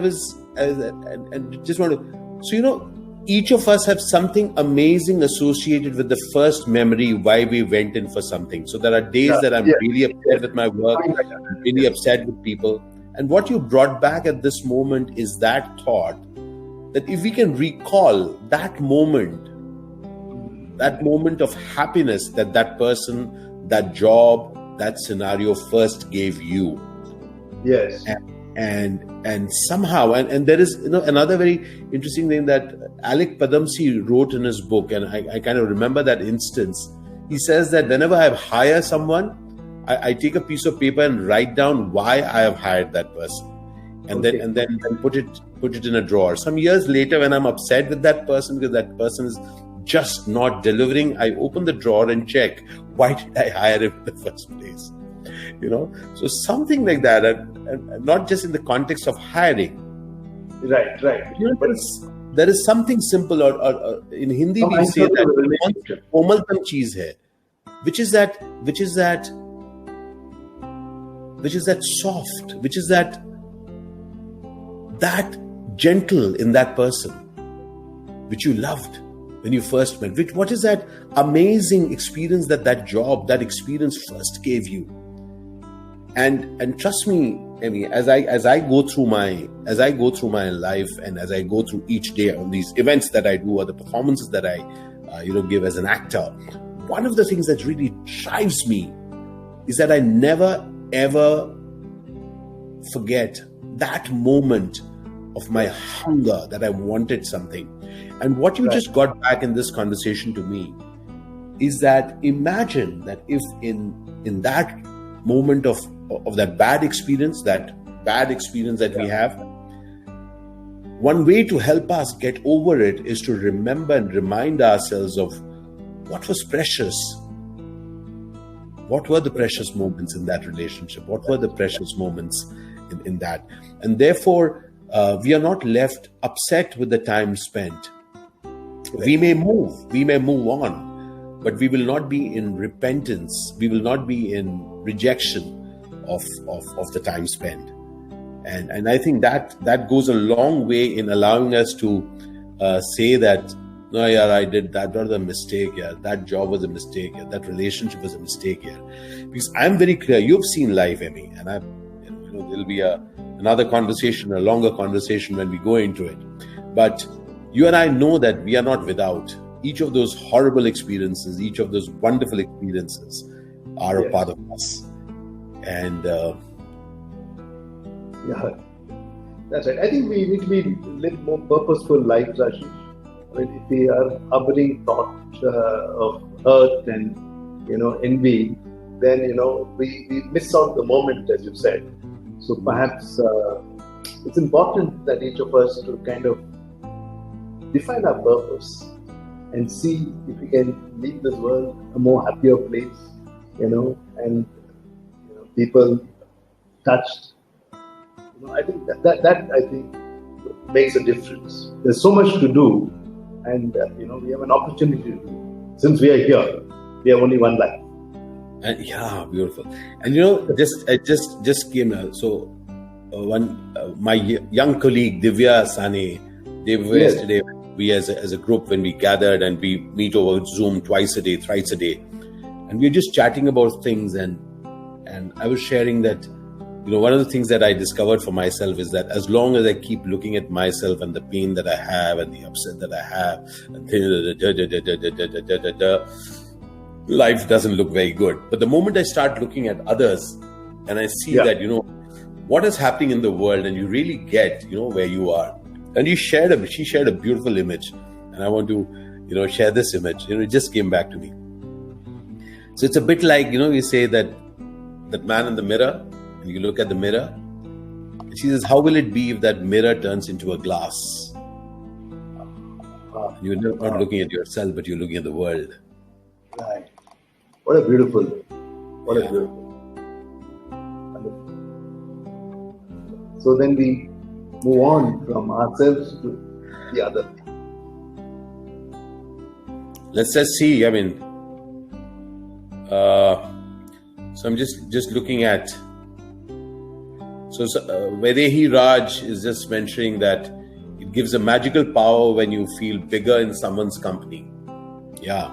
just want to. So each of us have something amazing associated with the first memory why we went in for something. So there are days that I'm really upset with my work, I'm really upset with people. And what you brought back at this moment is that thought that if we can recall that moment of happiness that person, that job, that scenario first gave you. Yes. And somehow, and there is another very interesting thing that Alec Padamsee wrote in his book, and I kind of remember that instance. He says that whenever I hire someone, I take a piece of paper and write down why I have hired that person, and then put it in a drawer. Some years later, when I'm upset with that person because that person is just not delivering, I open the drawer and check, why did I hire him in the first place? So something like that, and not just in the context of hiring. Right. But there is something simple, or in Hindi we say that komaltam cheez hai, which is that soft, which is that gentle in that person, which you loved when you first met. What is that amazing experience that job, that experience first gave you? And trust me, Emmy, as I go through my life, and as I go through each day on these events that I do or the performances that I give as an actor, one of the things that really drives me is that I never ever forget that moment of my hunger, that I wanted something. And what you just got back in this conversation to me is that imagine that if in that moment of that bad experience that we have, one way to help us get over it is to remember and remind ourselves of what was precious. What were the precious moments in that relationship? What were the precious moments in that? And therefore, we are not left upset with the time spent. We may move on, but we will not be in repentance. We will not be in rejection of the time spent. And I think that goes a long way in allowing us to say that, no, yeah, I did that. That was a mistake. Yeah, that job was a mistake. Yeah, that relationship was a mistake. Yeah, because I'm very clear. You've seen life, Emmy, and there'll be another conversation, a longer conversation when we go into it. But you and I know that we are not without. Each of those horrible experiences, each of those wonderful experiences, are a part of us. And yeah, that's right. I think we need to live more purposeful lives, Ashish. If we are harboring thought of hurt and envy, then we miss out the moment, as you said. So perhaps it's important that each of us to kind of define our purpose and see if we can leave this world a more happier place, and people touched. I think that I think makes a difference. There's so much to do. And we have an opportunity to do. Since we are here, we have only one life. And yeah, beautiful. And I just came. My young colleague Divya Sane, they were yesterday. We as a group, when we gathered and we meet over Zoom thrice a day, and we were just chatting about things. And I was sharing that. One of the things that I discovered for myself is that as long as I keep looking at myself and the pain that I have and the upset that I have, and life doesn't look very good. But the moment I start looking at others and I see that, what is happening in the world, and you really get, where you are. And she shared a beautiful image, and I want to, share this image. It just came back to me. So it's a bit like, we say that man in the mirror. And you look at the mirror, and she says, how will it be if that mirror turns into a glass? You're not looking at yourself, but you're looking at the world. Right. What a beautiful. So then we move on from ourselves to the other. Let's just see. So I'm just looking at. So Vaidehi Raj is just mentioning that it gives a magical power when you feel bigger in someone's company. Yeah,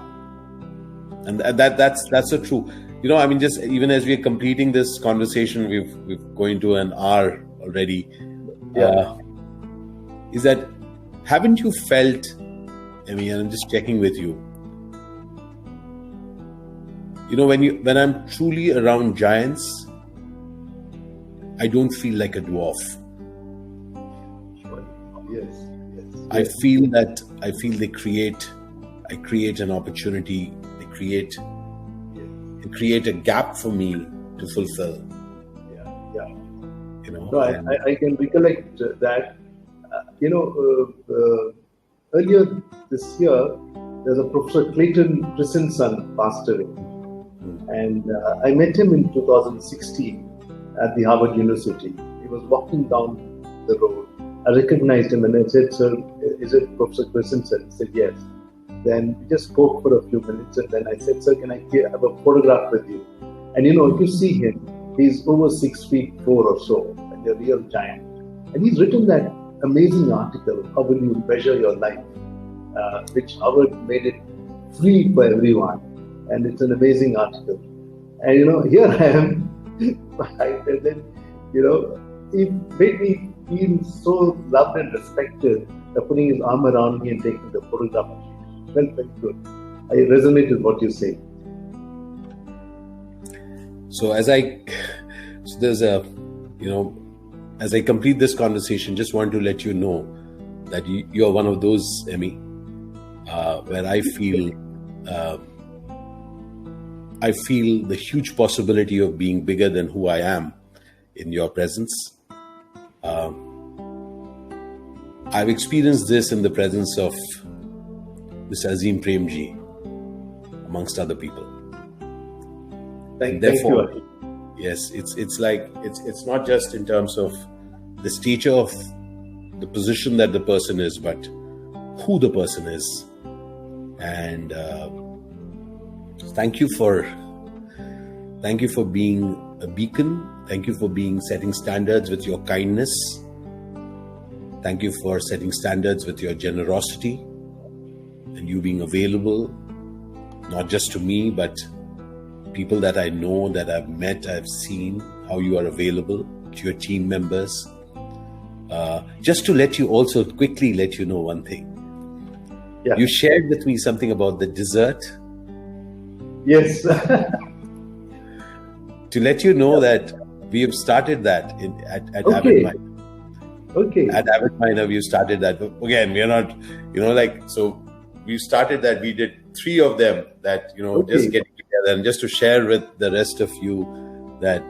and that's so true. Just even as we're completing this conversation, we're going to an hour already. Is that, haven't you felt? And I'm just checking with you. When I'm truly around giants, I don't feel like a dwarf. Yes. I feel I create an opportunity. They create a gap for me to fulfill. Yeah. No, I can recollect that. Earlier this year, there's a Professor Clayton Christensen passed away, and I met him in 2016. At the Harvard University. He was walking down the road. I recognized him and I said, "Sir, is it Professor Christensen?" He said, "Yes." Then we just spoke for a few minutes, and then I said, "Sir, can I have a photograph with you?" And if you see him, he's over 6'4" or so, and a real giant. And he's written that amazing article, "How Will You Measure Your Life?" Which Harvard made it free for everyone. And it's an amazing article. And here I am, Right? And then, it made me feel so loved and respected, putting his arm around me and taking the photograph. Felt very good. I resonate with what you say. So as I complete this conversation, just want to let you know that you're one of those, Emmy, where I feel the huge possibility of being bigger than who I am in your presence. I've experienced this in the presence of Mr. Azim Premji, amongst other people. Thank you. Yes, it's not just in terms of the stature of the position that the person is, but who the person is. And thank you for being a beacon. Thank you for setting standards with your kindness. Thank you for setting standards with your generosity and you being available, not just to me, but people that I know, that I've met, I've seen how you are available to your team members. Just to quickly let you know one thing. Yeah. You shared with me something about the dessert. Yes. To let you know that we have started that at Avid Minor. Okay. At Avid Minor, we've started that. But again, we are not, so we started that. We did 3 of them that, just getting together and just to share with the rest of you that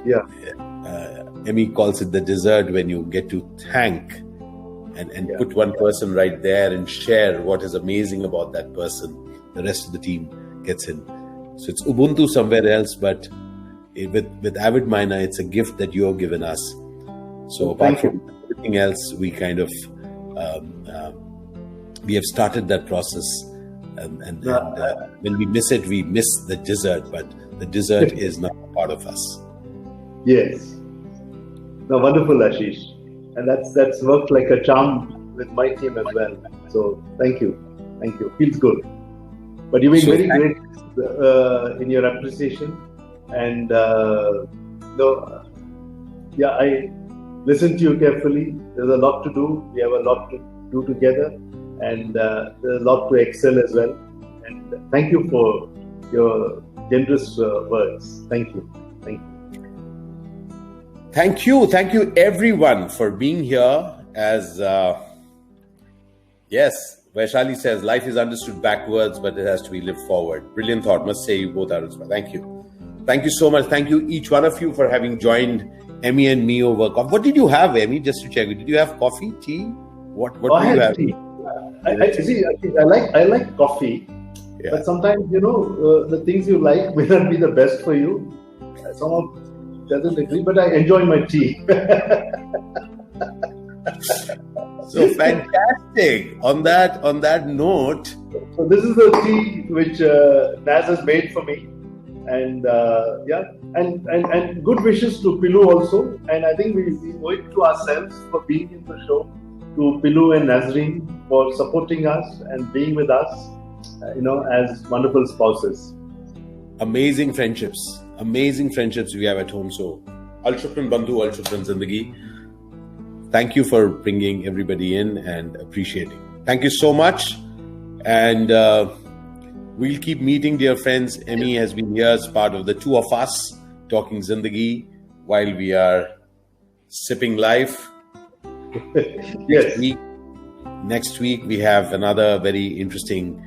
Emmy calls it the dessert, when you get to thank and put one person right there and share what is amazing about that person. The rest of the team gets in. So it's Ubuntu somewhere else, but with Avid Minor, it's a gift that you have given us. So apart from everything else, we kind of we have started that process, and when we miss it, we miss the dessert. But the dessert is not a part of us. Yes. No, wonderful, Ashish, and that's worked like a charm with my team as well. So thank you, feels good. But you've been very great in your appreciation, and I listened to you carefully. There's a lot to do. We have a lot to do together, and there's a lot to excel as well. And thank you for your generous words. Thank you. Thank you everyone for being here. As Vaishali says, life is understood backwards, but it has to be lived forward. Brilliant thought. Must say you both are inspired. Thank you so much. Thank you each one of you for having joined Emmy and me over coffee. What did you have, Emmy? Just to check, did you have coffee, tea? What did you have? Tea. I like coffee, but sometimes the things you like may not be the best for you. Someone doesn't agree, but I enjoy my tea. So fantastic. On that note, so this is the tea which Naz has made for me, and and good wishes to Pilu also. And I think we owe it to ourselves for being in the show, to Pilu and Nazreen for supporting us and being with us, as wonderful spouses. Amazing friendships we have at home. So Alshukran Bandhu, Alshukran Zindagi. Thank you for bringing everybody in and appreciating. Thank you so much. And we'll keep meeting, dear friends. Emmy has been here as part of the 2 of us talking Zindagi while we are sipping life. Yes. Next week, we have another very interesting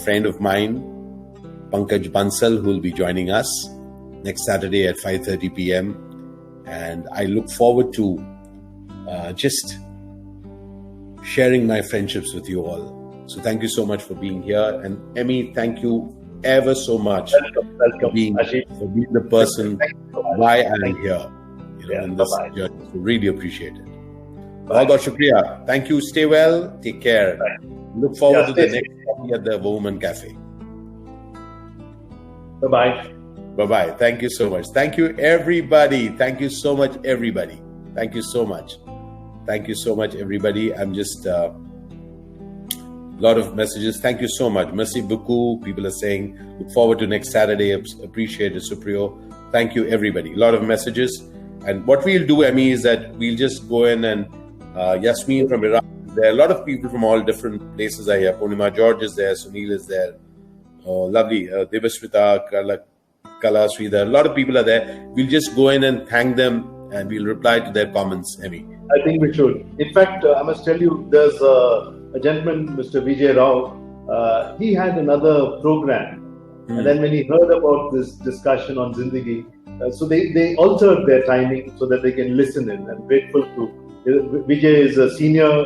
friend of mine, Pankaj Bansal, who will be joining us next Saturday at 5:30 p.m. And I look forward to just sharing my friendships with you all. So thank you so much for being here. And Emmy, thank you ever so much Welcome. for being the person why I'm here. In this journey. So really appreciate it. Bahut shukriya. Thank you. Stay well. Take care. Bye. Look forward to the next coffee at the Woman Cafe. Bye-bye. Bye-bye. Thank you so much. Thank you, everybody. Thank you so much, everybody. Thank you so much. Thank you so much, everybody. I'm just lot of messages. Thank you so much. Merci beaucoup. People are saying, look forward to next Saturday. Appreciate it, Supriyo. Thank you, everybody. A lot of messages. And what we'll do, Emmy, is that we'll just go in and Yasmin from Iraq. There are a lot of people from all different places are here. Purnima George is there. Sunil is there. Oh, lovely. Devasmita, Kala, Sridhar. A lot of people are there. We'll just go in and thank them and we'll reply to their comments, Emmy. I think we should. In fact, I must tell you, there's a gentleman, Mr. Vijay Rao. He had another program. And then when he heard about this discussion on Zindagi, so they altered their timing so that they can listen in. I'm grateful to Vijay is a senior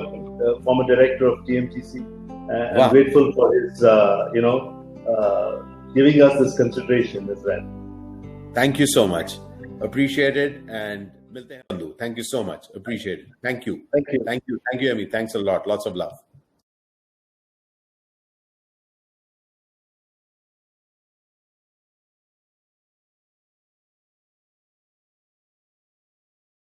former director of TMTC. Wow. I'm grateful for his, giving us this consideration as well. Thank you so much. Appreciate it. And Bandhu, thank you so much. Appreciate it. Thank you. Thank you. Thank you. Thank you, Emmy. Thanks a lot. Lots of love.